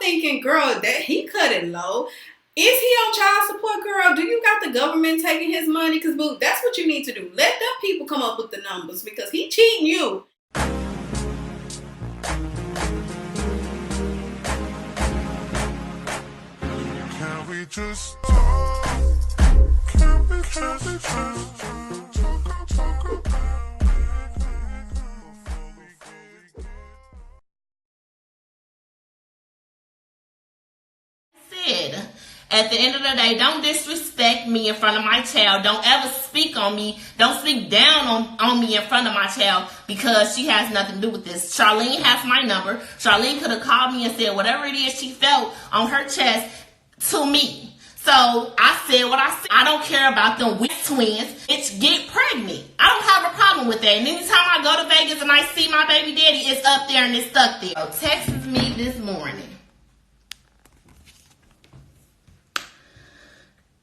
thinking, girl, that he cut it low. Is he on child support, girl? Do you got the government taking his money? Because, boo, that's what you need to do. Let them people come up with the numbers because he cheating you. Can we just talk? Can we just talk about said, at the end of the day, don't disrespect me in front of my child. Don't ever speak on me. Don't speak down on me in front of my child because she has nothing to do with this. Charlene has my number. Charlene could have called me and said whatever it is she felt on her chest to me. So I said what I said. I don't care about them weak twins. Bitch, get pregnant. I don't have a problem with that. And anytime I go to Vegas and I see my baby daddy, it's up there and it's stuck there. So texted me this morning.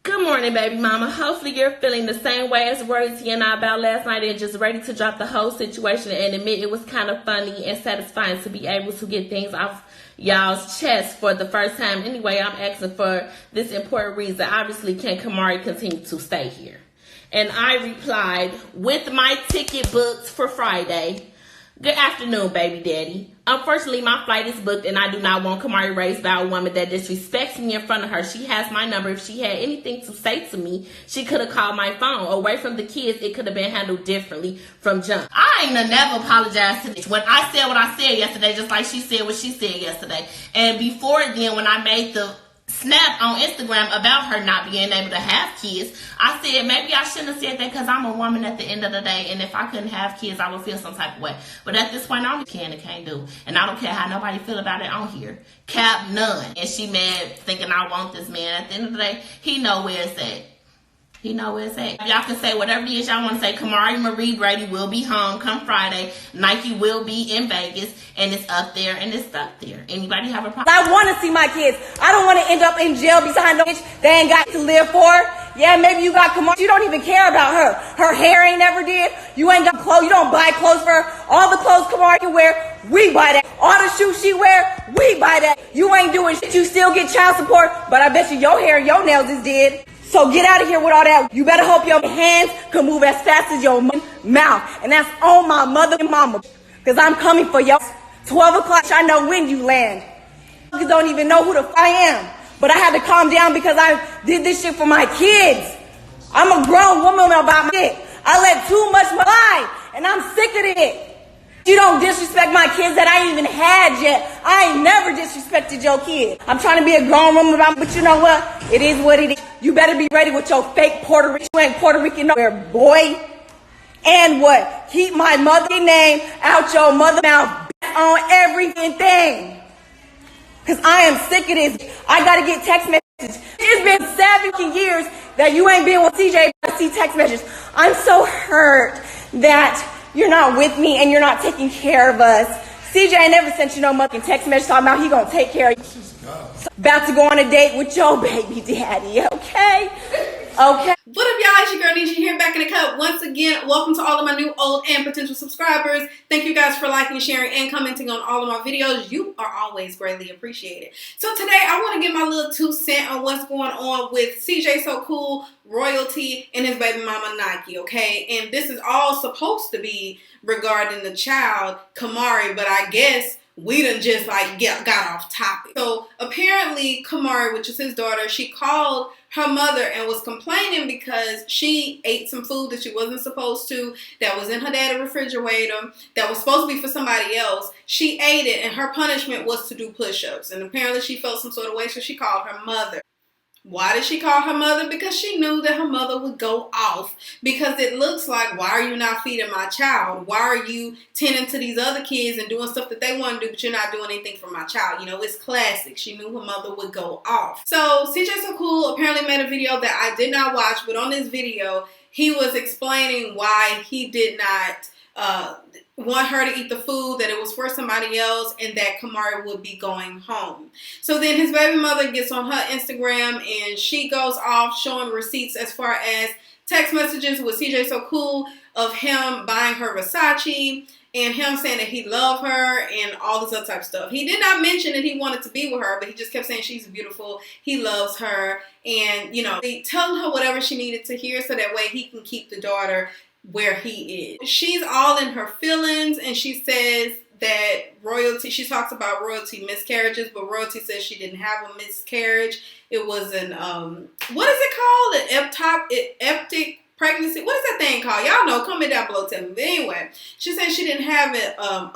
Good morning, baby mama. Hopefully you're feeling the same way as Rosie and I about last night and just ready to drop the whole situation and admit it was kind of funny and satisfying to be able to get things off y'all's chest for the first time. Anyway, I'm asking for this important reason. Obviously, can Kamari continue to stay here? And I replied, with my ticket booked for Friday. Good afternoon, baby daddy. Unfortunately, my flight is booked and I do not want Kamari raised by a woman that disrespects me in front of her. She has my number. If she had anything to say to me, she could have called my phone. Away from the kids, it could have been handled differently from jump. I ain't never apologized to this. When I said what I said yesterday, just like she said what she said yesterday. And before then, when I made the snap on Instagram about her not being able to have kids, I said maybe I shouldn't have said that because I'm a woman at the end of the day, and if I couldn't have kids I would feel some type of way. But at this point I don't can and can't do, and I don't care how nobody feel about it on here. Cap none. And she mad thinking I want this man. At the end of the day, he know where it's at. He know where it's at. Y'all can say whatever it is y'all want to say. Kamari Marie Brady will be home come Friday. Nike will be in Vegas. And it's up there and it's stuck there. Anybody have a problem? I want to see my kids. I don't want to end up in jail behind no bitch they ain't got to live for. Yeah, maybe you got Kamari. You don't even care about her. Her hair ain't never did. You ain't got clothes. You don't buy clothes for her. All the clothes Kamari can wear, we buy that. All the shoes she wear, we buy that. You ain't doing shit. You still get child support, but I bet you your hair and your nails is dead. So get out of here with all that. You better hope your hands can move as fast as your mouth. And that's on my mother and mama. Because I'm coming for you. 12 o'clock, I know when you land. You don't even know who the f I am. But I had to calm down because I did this shit for my kids. I'm a grown woman about my shit. I let too much lie. And I'm sick of it. You don't disrespect my kids that I ain't even had yet. I ain't never disrespected your kid. I'm trying to be a grown woman about, but you know what? It is what it is. You better be ready with your fake Puerto Rican. You ain't Puerto Rican nowhere, boy. And what? Keep my mother's name out your mother mouth on everything. Cause I am sick of this. I gotta get text messages. It's been 7 years that you ain't been with CJ. I see text messages. I'm so hurt that you're not with me and you're not taking care of us. CJ never sent you no fucking text message talking about he gonna take care of you. So, about to go on a date with your baby daddy, okay? Okay. What up, y'all? It's your girl Nesha here, back in the cut once again. Welcome to all of my new, old, and potential subscribers. Thank you guys for liking, sharing, and commenting on all of my videos. You are always greatly appreciated. So today, I want to give my little 2 cents on what's going on with CJ So Cool, Royalty, and his baby mama Nike, okay? And this is all supposed to be regarding the child, Kamari, but I guess we done just got off topic. So apparently Kamari, which is his daughter, she called her mother and was complaining because she ate some food that she wasn't supposed to, that was in her daddy's refrigerator, that was supposed to be for somebody else. She ate it and her punishment was to do push-ups. And apparently she felt some sort of way, so she called her mother. Why did she call her mother? Because she knew that her mother would go off. Because it looks like, why are you not feeding my child? Why are you tending to these other kids and doing stuff that they want to do, but you're not doing anything for my child? You know, it's classic. She knew her mother would go off. So CJ So Cool apparently made a video that I did not watch, but on this video, he was explaining why he did not want her to eat the food, that it was for somebody else, and that Kamari would be going home. So then his baby mother gets on her Instagram and she goes off showing receipts as far as text messages with CJ So Cool of him buying her Versace and him saying that he loved her and all this other type of stuff. He did not mention that he wanted to be with her, but he just kept saying she's beautiful, he loves her, and, you know, telling her whatever she needed to hear so that way he can keep the daughter where he is. She's all in her feelings, and she says that royalty, she talks about royalty miscarriages, but royalty says she didn't have a miscarriage. It was an, what is it called? An ectopic pregnancy. What is that thing called? Y'all know, comment down below, tell me. But anyway, she said she didn't have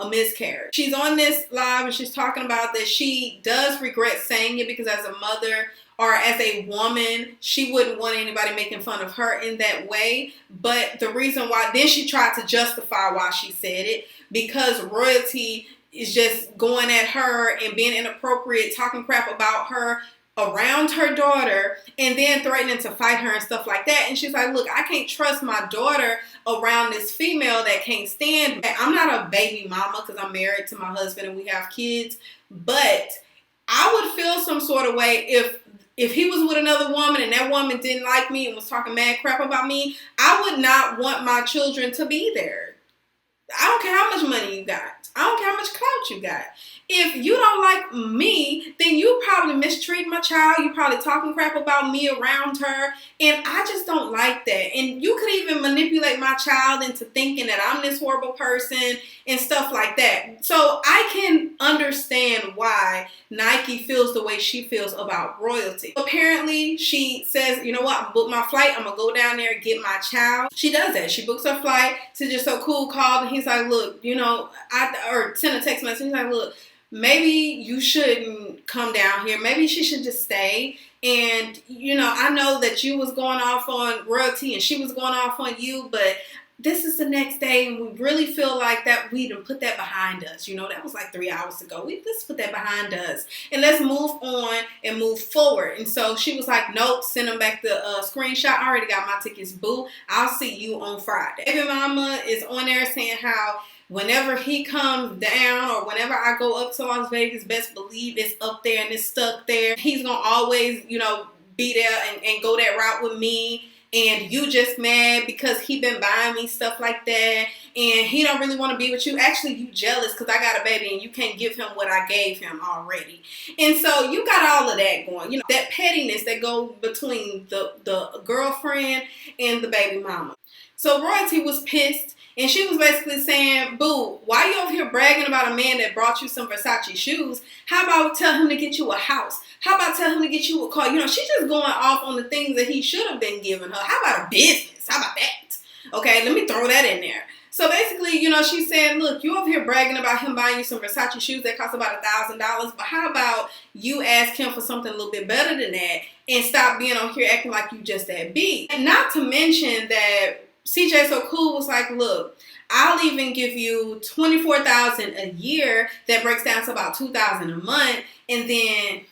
a miscarriage. She's on this live and she's talking about that she does regret saying it because as a mother or as a woman, she wouldn't want anybody making fun of her in that way. But the reason why, then she tried to justify why she said it, because royalty is just going at her and being inappropriate, talking crap about her around her daughter, and then threatening to fight her and stuff like that. And she's like, look, I can't trust my daughter around this female that can't stand me. I'm not a baby mama because I'm married to my husband and we have kids, but I would feel some sort of way if he was with another woman and that woman didn't like me and was talking mad crap about me. I would not want my children to be there. I don't care how much money you got. I don't care how much clout you got. If you don't like me, then you probably mistreat my child. You probably talking crap about me around her. And I just don't like that. And you could even manipulate my child into thinking that I'm this horrible person and stuff like that. So I can understand why Nike feels the way she feels about royalty. Apparently, she says, you know what, I'm booked my flight. I'm going to go down there and get my child. She does that. She books her flight. She's just so cool, called. And he's like, look, you know, or send a text message. He's like, look, maybe you shouldn't come down here. Maybe she should just stay. And, you know, I know that you was going off on royalty and she was going off on you, but this is the next day and we really feel like that we done put that behind us. You know, that was like 3 hours ago. Let's put that behind us and let's move on and move forward. And so she was like, nope, send him back the screenshot. I already got my tickets, boo. I'll see you on Friday. Baby mama is on there saying how whenever he comes down or whenever I go up to Las Vegas, best believe it's up there and it's stuck there. He's going to always, you know, be there and go that route with me. And you just mad because he been buying me stuff like that. And he don't really want to be with you. Actually, you jealous because I got a baby and you can't give him what I gave him already. And so you got all of that going. You know, that pettiness that go between the girlfriend and the baby mama. So Royalty was pissed. And she was basically saying, boo, why you over here bragging about a man that brought you some Versace shoes? How about tell him to get you a house? How about tell him to get you a car? You know, she's just going off on the things that he should have been giving her. How about a business? How about that? Okay, let me throw that in there. So basically, you know, she's saying, look, you over here bragging about him buying you some Versace shoes that cost about $1,000. But how about you ask him for something a little bit better than that and stop being on here acting like you just that big? And not to mention that CJ So Cool was like, look, I'll even give you $24,000 a year. That breaks down to about $2,000 a month. And then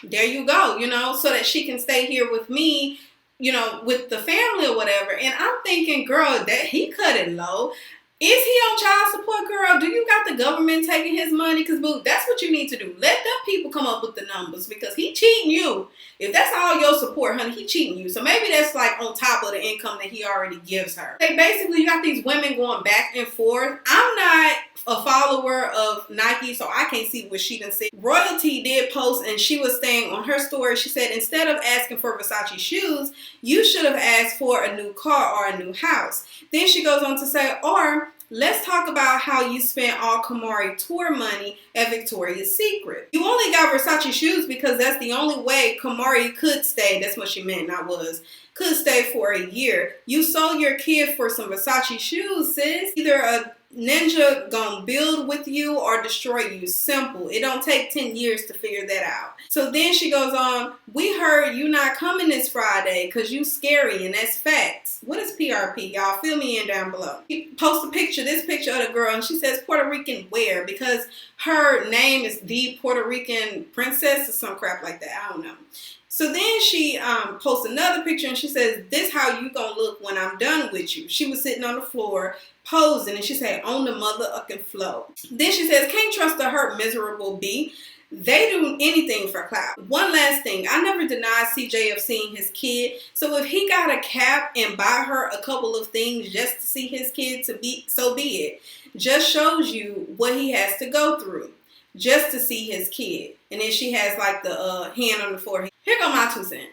there you go, you know, so that she can stay here with me, you know, with the family or whatever. And I'm thinking, girl, that he cut it low. Is he on child support, girl? Do you got the government taking his money? Because, boo, that's what you need to do. Let them people come up with the numbers because he cheating you. If that's all your support, honey, he cheating you. So maybe that's like on top of the income that he already gives her. Like, basically, you got these women going back and forth. I'm not a follower of Nike, so I can't see what she done said. Royalty did post, and she was saying on her story, she said, instead of asking for Versace shoes, you should have asked for a new car or a new house. Then she goes on to say, or let's talk about how you spent all Kamari tour money at Victoria's Secret. You only got Versace shoes because that's the only way Kamari could stay. That's what she meant, not was. Could stay for a year. You sold your kid for some Versace shoes, sis. Either a ninja gonna build with you or destroy you. Simple. It don't take 10 years to figure that out. So then she goes on, we heard you not coming this Friday because you scary and that's facts. What is PRP? Y'all fill me in down below. He posts a picture, this picture of the girl, and she says Puerto Rican where? Because her name is the Puerto Rican princess or some crap like that. I don't know. So then she posts another picture and she says, this how you gonna look when I'm done with you. She was sitting on the floor posing and she said, on the mother-ucking flow. Then she says, can't trust the hurt miserable bee. They do anything for clout. One last thing, I never denied CJ of seeing his kid. So if he got a cap and buy her a couple of things just to see his kid, so be it. Just shows you what he has to go through just to see his kid. And then she has like the hand on the forehead. Here go my 2 cents.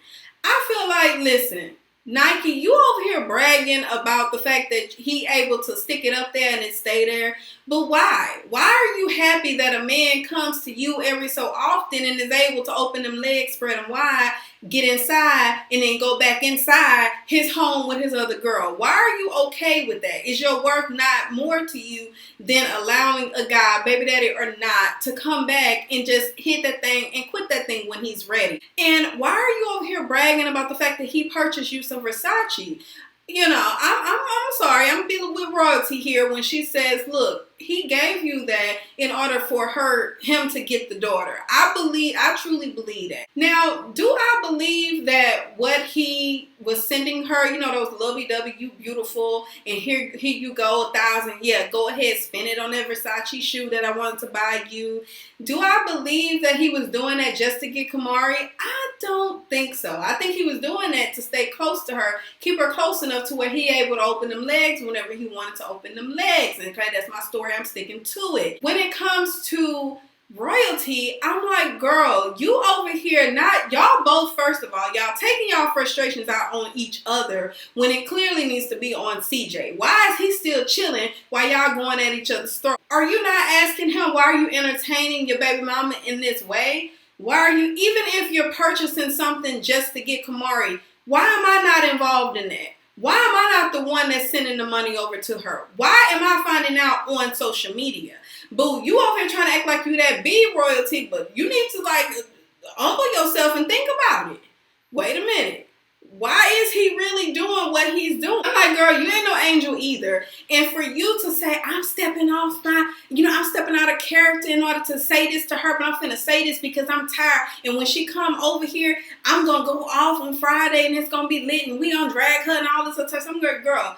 I feel like, listen, Nike, you over here bragging about the fact that he able to stick it up there and it stay there. But why? Why are you happy that a man comes to you every so often and is able to open them legs, spread them wide, get inside, and then go back inside his home with his other girl? Why are you okay with that? Is your worth not more to you than allowing a guy, baby daddy or not, to come back and just hit that thing and quit that thing when he's ready? And why are you over here bragging about the fact that he purchased you some Versace? You know, I'm sorry, I'm dealing with royalty here when she says, look, he gave you that in order for him to get the daughter. I truly believe that. Now, do I believe that what he was sending her, you know, those lovey-dovey, you beautiful, and here you go, 1,000, yeah, go ahead, spend it on that Versace shoe that I wanted to buy you. Do I believe that he was doing that just to get Kamari? I don't think so. I think he was doing that to stay close to her, keep her close enough to where he able to open them legs whenever he wanted to open them legs. And okay, that's my story. I'm sticking to it. When it comes to royalty, I'm like, girl, you over here y'all both, first of all, y'all taking y'all frustrations out on each other when it clearly needs to be on CJ. Why is he still chilling while y'all going at each other's throat? Are you not asking him, why are you entertaining your baby mama in this way? Why are you, even if you're purchasing something just to get Kamari, why am I not involved in that? Why am I not the one that's sending the money over to her? Why am I finding out on social media? Boo, you over here trying to act like you that big royalty, but you need to like humble yourself and think about it. Wait a minute. Why is he really doing what he's doing? I'm like, girl, you ain't no angel either. And for you to say, I'm stepping off I'm stepping out of character in order to say this to her, but I'm finna say this because I'm tired. And when she come over here, I'm gonna go off on Friday and it's gonna be lit and we gonna drag her and all this other stuff. I'm like, girl,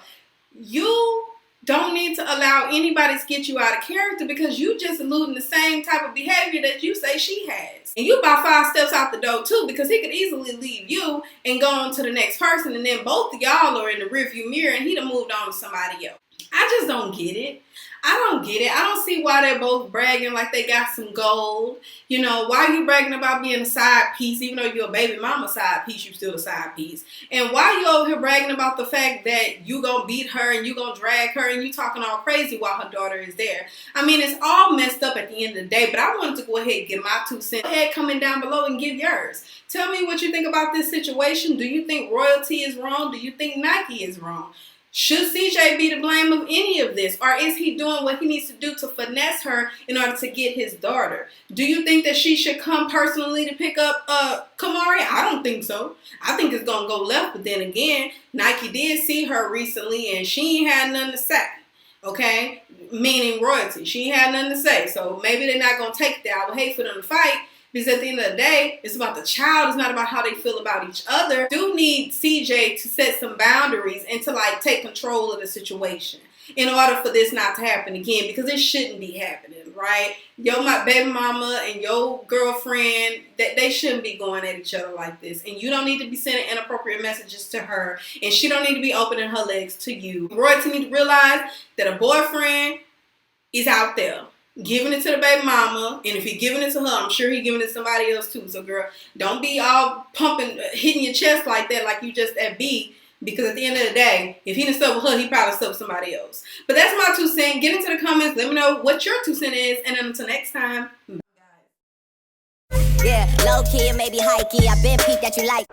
you don't need to allow anybody to get you out of character because you just alluding the same type of behavior that you say she has. And you about 5 steps out the door too, because he could easily leave you and go on to the next person and then both of y'all are in the rearview mirror and he'd have moved on to somebody else. I just don't get it. I don't get it. I don't see why they're both bragging like they got some gold. You know, why are you bragging about being a side piece? Even though you're a baby mama side piece, you still a side piece. And why you over here bragging about the fact that you gonna beat her and you gonna drag her and you talking all crazy while her daughter is there? I mean, it's all messed up at the end of the day, but I wanted to go ahead and give my 2 cents. Go ahead, comment down below and give yours. Tell me what you think about this situation. Do you think royalty is wrong? Do you think Nike is wrong? Should CJ be the blame of any of this? Or is he doing what he needs to do to finesse her in order to get his daughter? Do you think that she should come personally to pick up Kamari? I don't think so. I think it's going to go left. But then again, Nike did see her recently and she ain't had nothing to say. Okay? Meaning royalty. She ain't had nothing to say. So maybe they're not going to take that. I would hate for them to fight. Because at the end of the day, it's about the child. It's not about how they feel about each other. Do need CJ to set some boundaries and to like take control of the situation in order for this not to happen again, because it shouldn't be happening, right? My baby mama and your girlfriend, that they shouldn't be going at each other like this. And you don't need to be sending inappropriate messages to her. And she don't need to be opening her legs to you. Royalty need to realize that a boyfriend is out there giving it to the baby mama, and if he giving it to her, I'm sure he giving it to somebody else too. So girl, don't be all pumping, hitting your chest like that, like you just at B, because at the end of the day, if he didn't stuff with her, he probably stuff with somebody else. But that's my 2 cents. Get into the comments, let me know what your 2 cents is, and then until next time, bye. Yeah, low key and maybe high key, I been peeped that you like.